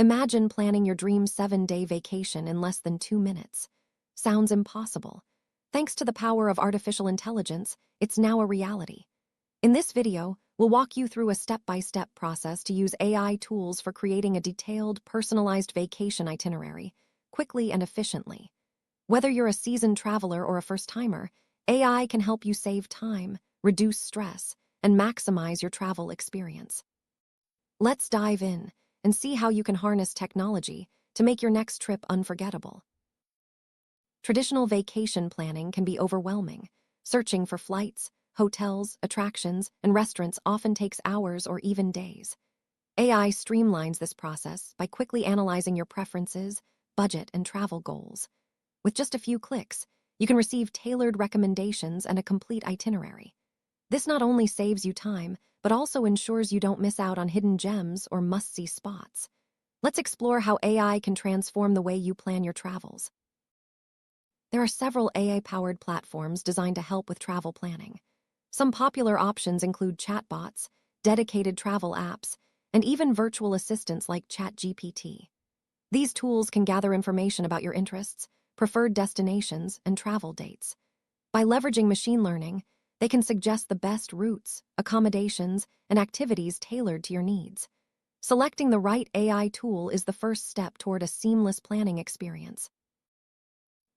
Imagine planning your dream 7-day vacation in less than 2 minutes. Sounds impossible. Thanks to the power of artificial intelligence, it's now a reality. In this video, we'll walk you through a step-by-step process to use AI tools for creating a detailed, personalized vacation itinerary, quickly and efficiently. Whether you're a seasoned traveler or a first-timer, AI can help you save time, reduce stress, and maximize your travel experience. Let's dive in and see how you can harness technology to make your next trip unforgettable. Traditional vacation planning can be overwhelming. Searching for flights, hotels, attractions, and restaurants often takes hours or even days. AI streamlines this process by quickly analyzing your preferences, budget, and travel goals. With just a few clicks, you can receive tailored recommendations and a complete itinerary. This not only saves you time, but also ensures you don't miss out on hidden gems or must-see spots. Let's explore how AI can transform the way you plan your travels. There are several AI-powered platforms designed to help with travel planning. Some popular options include chatbots, dedicated travel apps, and even virtual assistants like ChatGPT. These tools can gather information about your interests, preferred destinations, and travel dates. By leveraging machine learning, they can suggest the best routes, accommodations, and activities tailored to your needs. Selecting the right AI tool is the first step toward a seamless planning experience.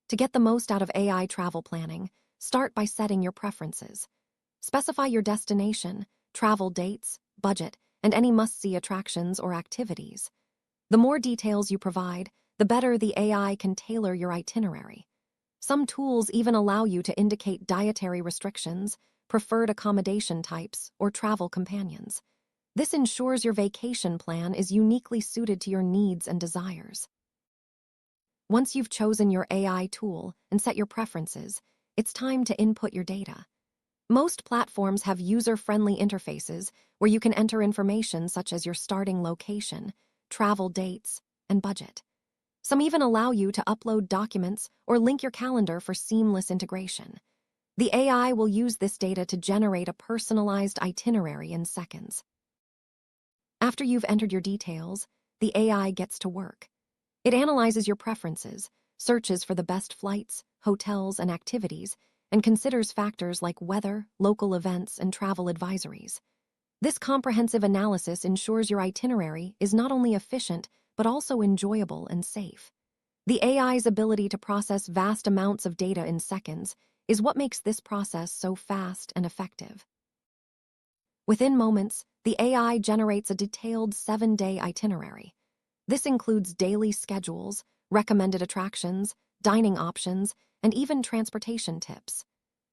To get the most out of AI travel planning, start by setting your preferences. Specify your destination, travel dates, budget, and any must-see attractions or activities. The more details you provide, the better the AI can tailor your itinerary. Some tools even allow you to indicate dietary restrictions, preferred accommodation types, or travel companions. This ensures your vacation plan is uniquely suited to your needs and desires. Once you've chosen your AI tool and set your preferences, it's time to input your data. Most platforms have user-friendly interfaces where you can enter information such as your starting location, travel dates, and budget. Some even allow you to upload documents or link your calendar for seamless integration. The AI will use this data to generate a personalized itinerary in seconds. After you've entered your details, the AI gets to work. It analyzes your preferences, searches for the best flights, hotels, and activities, and considers factors like weather, local events, and travel advisories. This comprehensive analysis ensures your itinerary is not only efficient, but also enjoyable and safe. The AI's ability to process vast amounts of data in seconds is what makes this process so fast and effective. Within moments, the AI generates a detailed 7-day itinerary. This includes daily schedules, recommended attractions, dining options, and even transportation tips.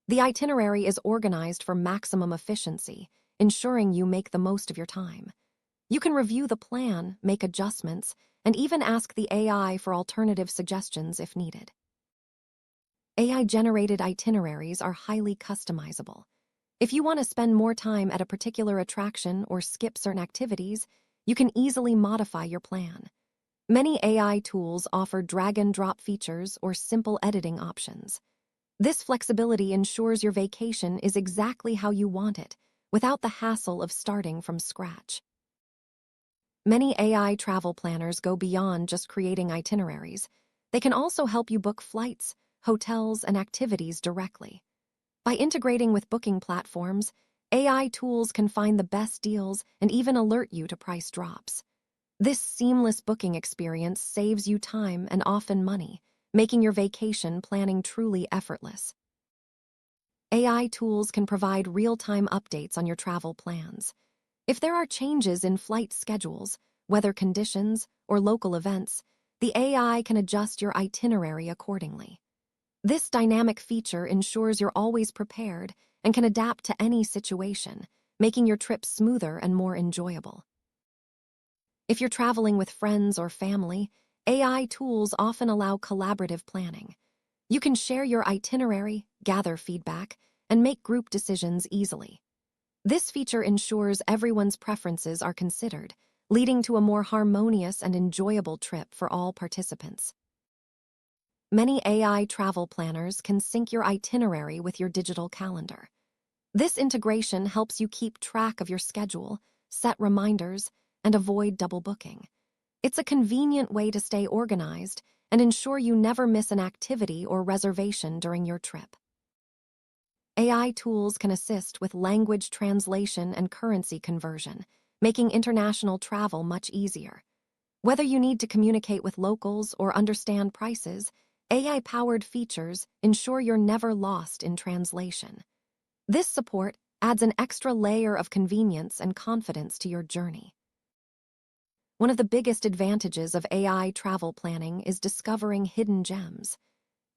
The itinerary is organized for maximum efficiency, ensuring you make the most of your time. You can review the plan, make adjustments, and even ask the AI for alternative suggestions if needed. AI-generated itineraries are highly customizable. If you want to spend more time at a particular attraction or skip certain activities, you can easily modify your plan. Many AI tools offer drag-and-drop features or simple editing options. This flexibility ensures your vacation is exactly how you want it, without the hassle of starting from scratch. Many AI travel planners go beyond just creating itineraries. They can also help you book flights, hotels, and activities directly. By integrating with booking platforms, AI tools can find the best deals and even alert you to price drops. This seamless booking experience saves you time and often money, making your vacation planning truly effortless. AI tools can provide real-time updates on your travel plans. If there are changes in flight schedules, weather conditions, or local events, the AI can adjust your itinerary accordingly. This dynamic feature ensures you're always prepared and can adapt to any situation, making your trip smoother and more enjoyable. If you're traveling with friends or family, AI tools often allow collaborative planning. You can share your itinerary, gather feedback, and make group decisions easily. This feature ensures everyone's preferences are considered, leading to a more harmonious and enjoyable trip for all participants. Many AI travel planners can sync your itinerary with your digital calendar. This integration helps you keep track of your schedule, set reminders, and avoid double booking. It's a convenient way to stay organized and ensure you never miss an activity or reservation during your trip. AI tools can assist with language translation and currency conversion, making international travel much easier. Whether you need to communicate with locals or understand prices, AI-powered features ensure you're never lost in translation. This support adds an extra layer of convenience and confidence to your journey. One of the biggest advantages of AI travel planning is discovering hidden gems.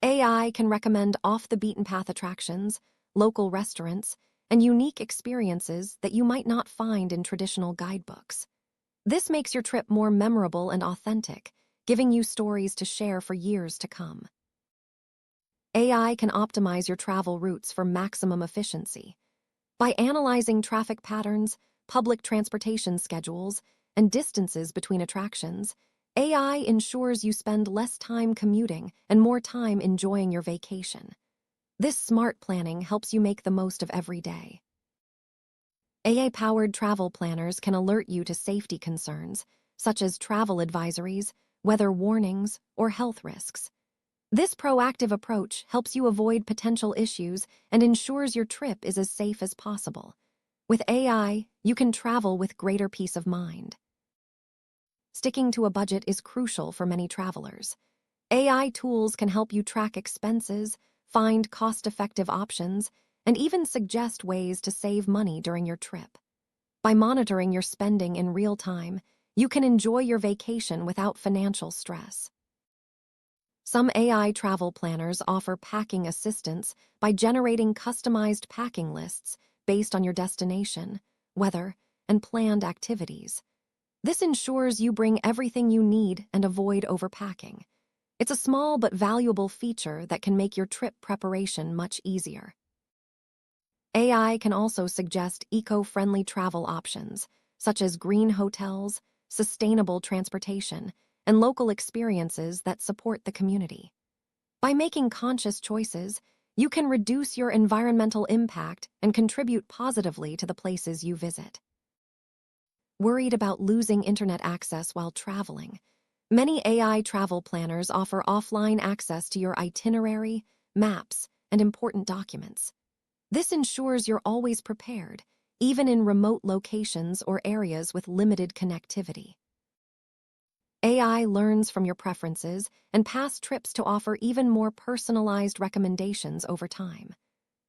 AI can recommend off-the-beaten-path attractions, local restaurants, and unique experiences that you might not find in traditional guidebooks. This makes your trip more memorable and authentic, giving you stories to share for years to come. AI can optimize your travel routes for maximum efficiency. By analyzing traffic patterns, public transportation schedules, and distances between attractions, AI ensures you spend less time commuting and more time enjoying your vacation. This smart planning helps you make the most of every day. AI-powered travel planners can alert you to safety concerns, such as travel advisories, weather warnings, or health risks. This proactive approach helps you avoid potential issues and ensures your trip is as safe as possible. With AI, you can travel with greater peace of mind. Sticking to a budget is crucial for many travelers. AI tools can help you track expenses, find cost-effective options, and even suggest ways to save money during your trip. By monitoring your spending in real time, you can enjoy your vacation without financial stress. Some AI travel planners offer packing assistance by generating customized packing lists based on your destination, weather, and planned activities. This ensures you bring everything you need and avoid overpacking. It's a small but valuable feature that can make your trip preparation much easier. AI can also suggest eco-friendly travel options, such as green hotels, sustainable transportation, and local experiences that support the community. By making conscious choices, you can reduce your environmental impact and contribute positively to the places you visit. Worried about losing internet access while traveling? Many AI travel planners offer offline access to your itinerary, maps, and important documents. This ensures you're always prepared, even in remote locations or areas with limited connectivity. AI learns from your preferences and past trips to offer even more personalized recommendations over time.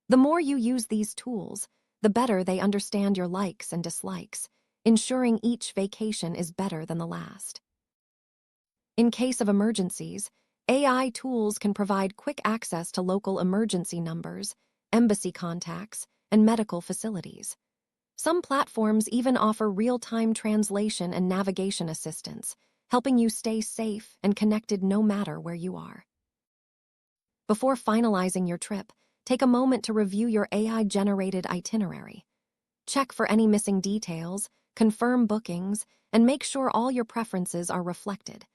The more you use these tools, the better they understand your likes and dislikes, ensuring each vacation is better than the last. In case of emergencies, AI tools can provide quick access to local emergency numbers, embassy contacts, and medical facilities. Some platforms even offer real-time translation and navigation assistance, helping you stay safe and connected no matter where you are. Before finalizing your trip, take a moment to review your AI-generated itinerary. Check for any missing details, confirm bookings, and make sure all your preferences are reflected.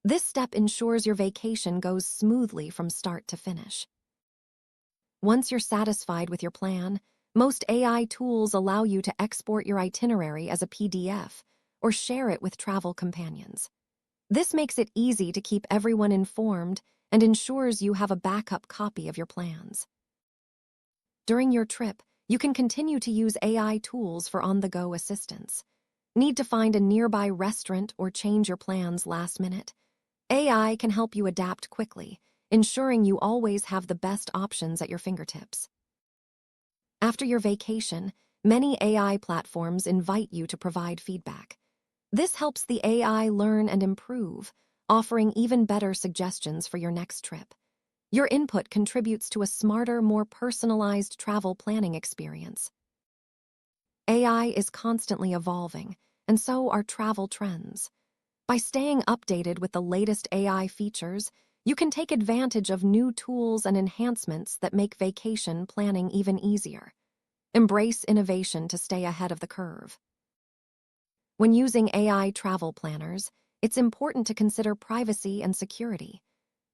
This step ensures your vacation goes smoothly from start to finish. Once you're satisfied with your plan, most AI tools allow you to export your itinerary as a PDF or share it with travel companions. This makes it easy to keep everyone informed and ensures you have a backup copy of your plans. During your trip, you can continue to use AI tools for on-the-go assistance. Need to find a nearby restaurant or change your plans last minute? AI can help you adapt quickly, ensuring you always have the best options at your fingertips. After your vacation, many AI platforms invite you to provide feedback. This helps the AI learn and improve, offering even better suggestions for your next trip. Your input contributes to a smarter, more personalized travel planning experience. AI is constantly evolving, and so are travel trends. By staying updated with the latest AI features, you can take advantage of new tools and enhancements that make vacation planning even easier. Embrace innovation to stay ahead of the curve. When using AI travel planners, it's important to consider privacy and security.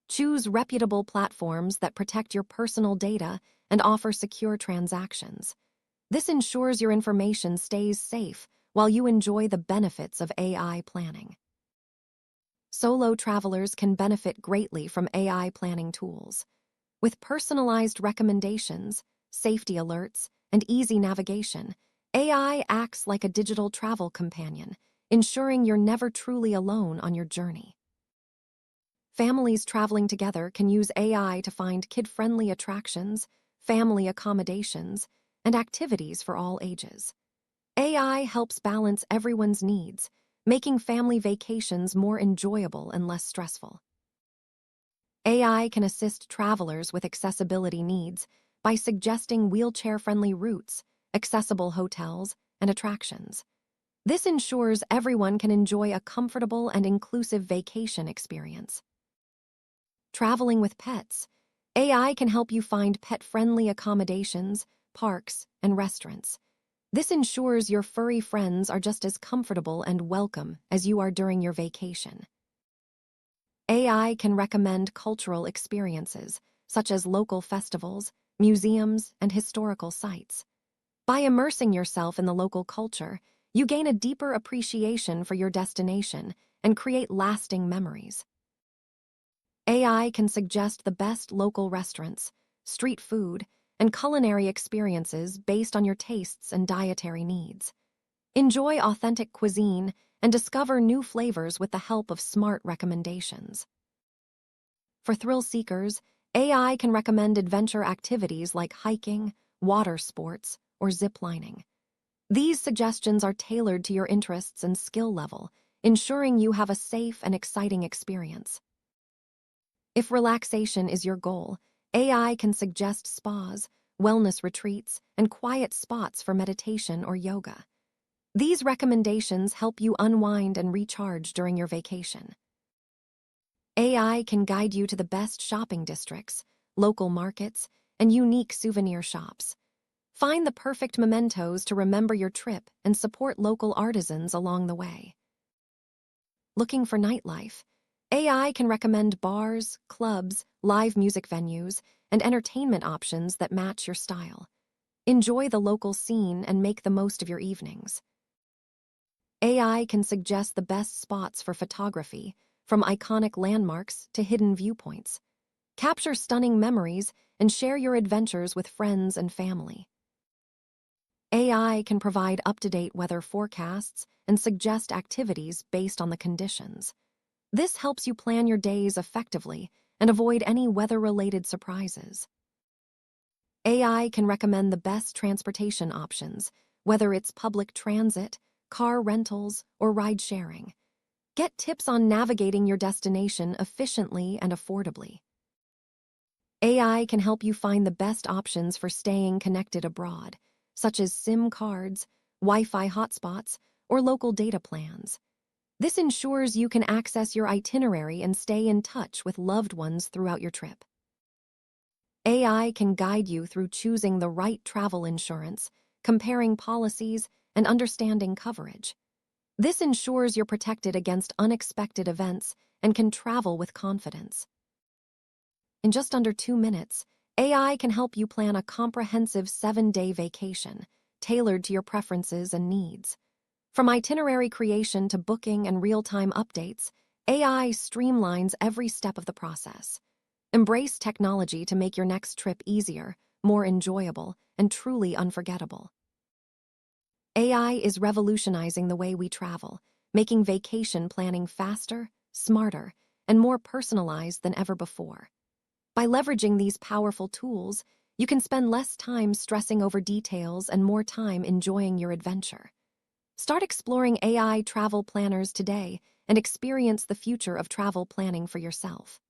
Choose reputable platforms that protect your personal data and offer secure transactions. This ensures your information stays safe while you enjoy the benefits of AI planning. Solo travelers can benefit greatly from AI planning tools. With personalized recommendations, safety alerts, and easy navigation, AI acts like a digital travel companion, ensuring you're never truly alone on your journey. Families traveling together can use AI to find kid-friendly attractions, family accommodations, and activities for all ages. AI helps balance everyone's needs, making family vacations more enjoyable and less stressful. AI can assist travelers with accessibility needs by suggesting wheelchair-friendly routes, accessible hotels, and attractions. This ensures everyone can enjoy a comfortable and inclusive vacation experience. Traveling with pets, AI can help you find pet-friendly accommodations, parks, and restaurants. This ensures your furry friends are just as comfortable and welcome as you are during your vacation. AI can recommend cultural experiences, such as local festivals, museums, and historical sites. By immersing yourself in the local culture, you gain a deeper appreciation for your destination and create lasting memories. AI can suggest the best local restaurants, street food, and culinary experiences based on your tastes and dietary needs. Enjoy authentic cuisine and discover new flavors with the help of smart recommendations. For thrill seekers, AI can recommend adventure activities like hiking, water sports, or zip lining. These suggestions are tailored to your interests and skill level, ensuring you have a safe and exciting experience. If relaxation is your goal, AI can suggest spas, wellness retreats, and quiet spots for meditation or yoga. These recommendations help you unwind and recharge during your vacation. AI can guide you to the best shopping districts, local markets, and unique souvenir shops. Find the perfect mementos to remember your trip and support local artisans along the way. Looking for nightlife? AI can recommend bars, clubs, live music venues, and entertainment options that match your style. Enjoy the local scene and make the most of your evenings. AI can suggest the best spots for photography, from iconic landmarks to hidden viewpoints. Capture stunning memories and share your adventures with friends and family. AI can provide up-to-date weather forecasts and suggest activities based on the conditions. This helps you plan your days effectively and avoid any weather-related surprises. AI can recommend the best transportation options, whether it's public transit, car rentals, or ride-sharing. Get tips on navigating your destination efficiently and affordably. AI can help you find the best options for staying connected abroad, such as SIM cards, Wi-Fi hotspots, or local data plans. This ensures you can access your itinerary and stay in touch with loved ones throughout your trip. AI can guide you through choosing the right travel insurance, comparing policies, and understanding coverage. This ensures you're protected against unexpected events and can travel with confidence. In just under 2 minutes, AI can help you plan a comprehensive 7-day vacation, tailored to your preferences and needs. From itinerary creation to booking and real-time updates, AI streamlines every step of the process. Embrace technology to make your next trip easier, more enjoyable, and truly unforgettable. AI is revolutionizing the way we travel, making vacation planning faster, smarter, and more personalized than ever before. By leveraging these powerful tools, you can spend less time stressing over details and more time enjoying your adventure. Start exploring AI travel planners today and experience the future of travel planning for yourself.